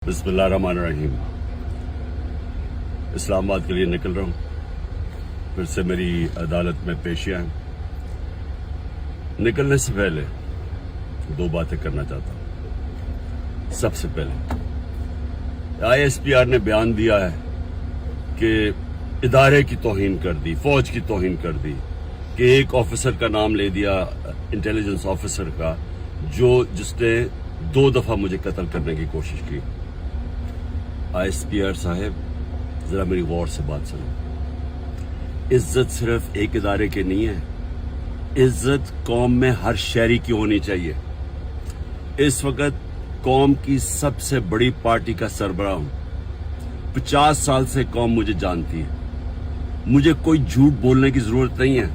बिस्मिल्लाहिर्रहमानिर्रहीम। इस्लामाबाद के लिए निकल रहा हूँ। फिर से मेरी अदालत में पेशियां हैं। निकलने से पहले दो बातें करना चाहता हूँ। सबसे पहले ISPR ने बयान दिया है कि इदारे की तौहीन कर दी, फौज की तौहीन कर दी, कि एक ऑफिसर का नाम ले दिया, इंटेलिजेंस ऑफिसर का, जिसने 2 दफा मुझे कत्ल करने की कोशिश की। ISPR साहब, जरा मेरी गौर से बात सुनो। इज्जत सिर्फ एक इदारे की नहीं है, इज्जत कौम में हर शहरी की होनी चाहिए। इस वक्त कौम की सबसे बड़ी पार्टी का सरबराह हूं। 50 साल से कौम मुझे जानती है, मुझे कोई झूठ बोलने की जरूरत नहीं है।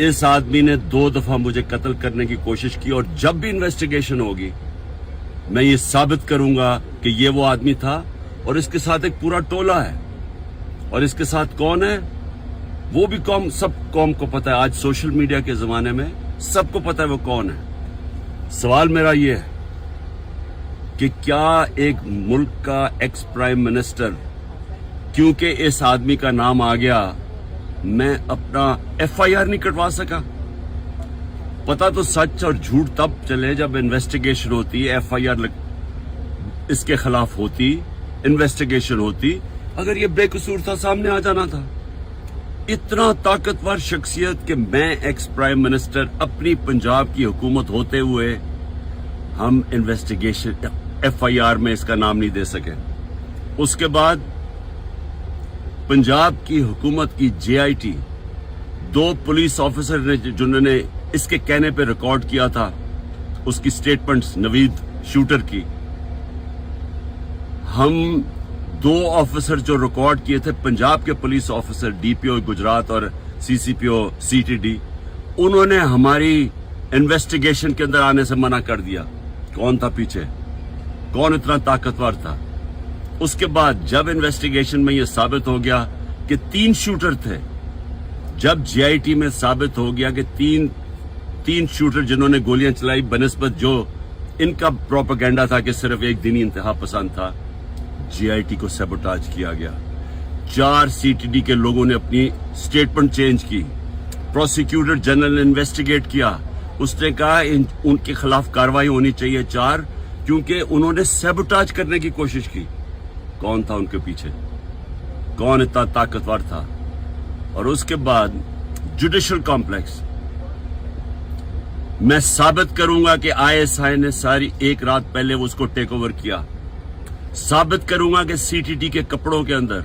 इस आदमी ने 2 दफा मुझे कत्ल करने की कोशिश की, और जब भी इन्वेस्टिगेशन होगी मैं ये साबित करूंगा कि ये वो आदमी था, और इसके साथ एक पूरा टोला है। और इसके साथ कौन है वो भी सब कौम को पता है। आज सोशल मीडिया के जमाने में सबको पता है वो कौन है। सवाल मेरा ये है कि क्या एक मुल्क का एक्स प्राइम मिनिस्टर, क्योंकि इस आदमी का नाम आ गया, मैं अपना FIR नहीं कटवा सका? पता तो सच और झूठ तब चले जब इन्वेस्टिगेशन होती, FIR इसके खिलाफ होती, इन्वेस्टिगेशन होती। अगर ये बेकसूर था, सामने आ जाना था। इतना ताकतवर शख्सियत कि मैं एक्स प्राइम मिनिस्टर, अपनी पंजाब की हुकूमत होते हुए हम इन्वेस्टिगेशन FIR में इसका नाम नहीं दे सके। उसके बाद पंजाब की हुकूमत की JIT, 2 पुलिस ऑफिसर ने जिन्होंने इसके कहने पे रिकॉर्ड किया था उसकी स्टेटमेंट्स, नवीद शूटर की, हम 2 ऑफिसर जो रिकॉर्ड किए थे, पंजाब के पुलिस ऑफिसर DPO गुजरात और CCPO CTD, उन्होंने हमारी इन्वेस्टिगेशन के अंदर आने से मना कर दिया। कौन था पीछे? कौन इतना ताकतवर था? उसके बाद जब इन्वेस्टिगेशन में यह साबित हो गया कि 3 शूटर थे, जब JIT में साबित हो गया कि तीन शूटर जिन्होंने गोलियां चलाई, बनिस्बत जो इनका प्रोपेगेंडा था कि सिर्फ एक दिनी इंतहा पसंद था, JIT को सैबोटाज किया गया। 4 CTD के लोगों ने अपनी स्टेटमेंट चेंज की। प्रोसिक्यूटर जनरल ने इन्वेस्टिगेट किया, उसने कहा उनके खिलाफ कार्रवाई होनी चाहिए 4, क्योंकि उन्होंने सैबोटाज करने की कोशिश की। कौन था उनके पीछे? कौन इतना ताकतवर था? और उसके बाद जुडिशल कॉम्प्लेक्स, मैं साबित करूंगा कि ISI ने सारी एक रात पहले उसको टेक ओवर किया। साबित करूंगा कि CTD के कपड़ों के अंदर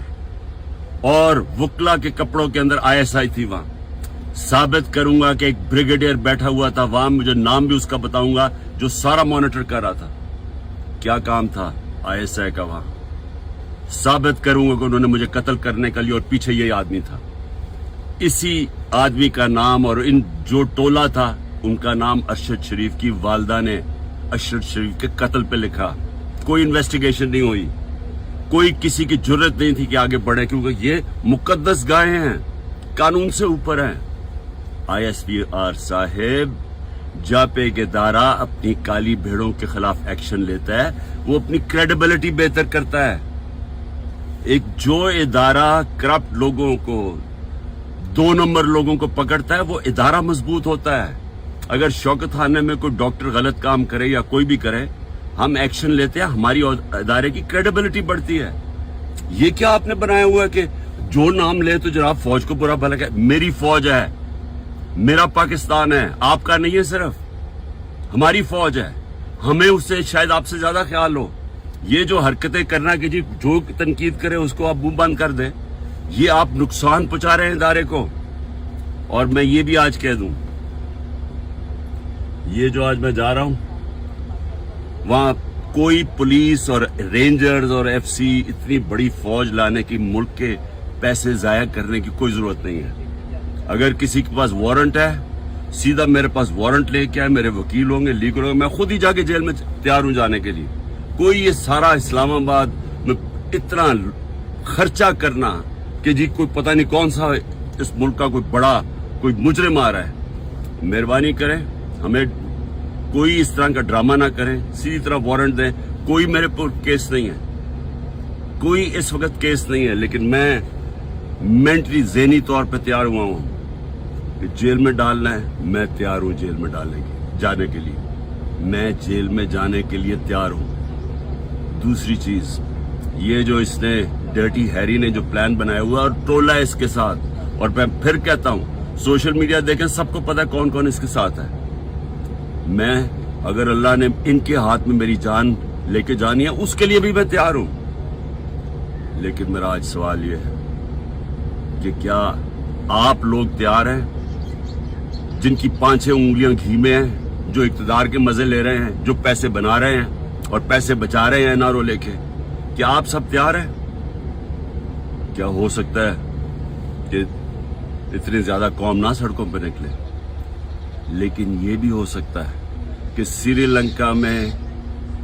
और वकला के कपड़ों के अंदर ISI थी वहां। साबित करूंगा कि एक ब्रिगेडियर बैठा हुआ था वहां, मुझे नाम भी उसका बताऊंगा, जो सारा मॉनिटर कर रहा था। क्या काम था ISI का वहां? साबित करूंगा कि उन्होंने मुझे कत्ल करने के लिए, और पीछे यही आदमी था। इसी आदमी का नाम और इन जो टोला था उनका नाम अरशद शरीफ की वालदा ने अरशद शरीफ के कत्ल पे लिखा। कोई इन्वेस्टिगेशन नहीं हुई, कोई किसी की जुर्रत नहीं थी कि आगे बढ़े, क्योंकि ये मुकद्दस गायें हैं, कानून से ऊपर हैं। ISPR साहेब, जब एक इदारा अपनी काली भेड़ों के खिलाफ एक्शन लेता है, वो अपनी क्रेडिबिलिटी बेहतर करता है। एक जो इदारा करप्ट लोगों को, 2 नंबर लोगों को पकड़ता है, वो इदारा मजबूत होता है। अगर शौकत खाने में कोई डॉक्टर गलत काम करे या कोई भी करे, हम एक्शन लेते हैं, हमारी इदारे की क्रेडिबिलिटी बढ़ती है। ये क्या आपने बनाया हुआ है कि जो नाम ले तो जनाब फौज को बुरा भला कहे? मेरी फौज है, मेरा पाकिस्तान है, आपका नहीं है, सिर्फ हमारी फौज है। हमें उससे शायद आपसे ज्यादा ख्याल हो। ये जो हरकतें करना कि जी जो तनकीद करे उसको आप मुंह बंद कर दें, ये आप नुकसान पहुंचा रहे हैं इदारे को। और मैं ये भी आज कह दूं, ये जो आज मैं जा रहा हूं, वहां कोई पुलिस और रेंजर्स और FC इतनी बड़ी फौज लाने की, मुल्क के पैसे जाया करने की कोई जरूरत नहीं है। अगर किसी के पास वारंट है, सीधा मेरे पास वारंट लेके आए, मेरे वकील होंगे, लीगल होंगे, मैं खुद ही जाके जेल में तैयार हूं जाने के लिए। कोई ये सारा इस्लामाबाद में इतना खर्चा करना कि जी कोई पता नहीं कौन सा इस मुल्क का कोई बड़ा कोई मुजरिम आ रहा है, मेहरबानी करें, हमें कोई इस तरह का ड्रामा ना करें, सीधी तरह वारंट दें। کوئی میرے پر کیس نہیں ہے, کوئی اس وقت کیس نہیں ہے, لیکن میں مینٹلی ذہنی طور پہ تیار ہوا ہوں کہ جیل میں ڈالنا ہے, میں تیار ہوں جیل میں جانے کے لیے, میں جیل میں جانے کے لیے تیار ہوں. دوسری چیز یہ جو اس نے ڈرٹی ہیری نے جو پلان بنایا ہوا اور ٹولہ ہے اس کے ساتھ, اور میں پھر کہتا ہوں سوشل میڈیا دیکھیں سب کو پتا کون کون اس کے ساتھ ہے. میں اگر اللہ نے ان کے ہاتھ میں میری جان لے کے جانی ہے اس کے لیے بھی میں تیار ہوں. لیکن میرا آج سوال یہ ہے کہ کیا آپ لوگ تیار ہیں جن کی 5-6 انگلیاں گھی میں ہیں, جو اقتدار کے مزے لے رہے ہیں, جو پیسے بنا رہے ہیں اور پیسے بچا رہے ہیں NRO لے کے, کیا آپ سب تیار ہیں؟ کیا ہو سکتا ہے کہ اتنے زیادہ قوم نہ سڑکوں پہ نکلے, لیکن یہ بھی ہو سکتا ہے کہ سری لنکا میں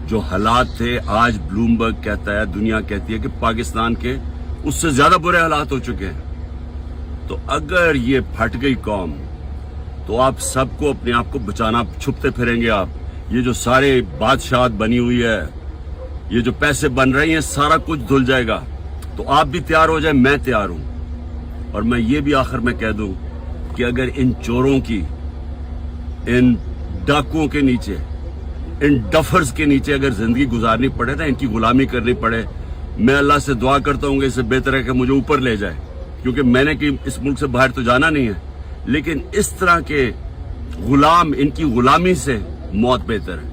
جو حالات تھے آج بلومبرگ کہتا ہے, دنیا کہتی ہے کہ پاکستان کے اس سے زیادہ برے حالات ہو چکے ہیں. تو اگر یہ پھٹ گئی قوم تو آپ سب کو اپنے آپ کو بچانا, چھپتے پھریں گے آپ. یہ جو سارے بادشاہت بنی ہوئی ہے, یہ جو پیسے بن رہے ہیں, سارا کچھ دھل جائے گا. تو آپ بھی تیار ہو جائیں, میں تیار ہوں. اور میں یہ بھی آخر میں کہہ دوں کہ اگر ان چوروں کی, ان ڈاکوؤں کے نیچے, ان ڈفرز کے نیچے اگر زندگی گزارنی پڑے نا, ان کی غلامی کرنی پڑے, میں اللہ سے دعا کرتا ہوں کہ اس سے بہتر ہے کہ مجھے اوپر لے جائے, کیونکہ میں نے کہ اس ملک سے باہر تو جانا نہیں ہے, لیکن اس طرح کے غلام, ان کی غلامی سے موت بہتر ہے.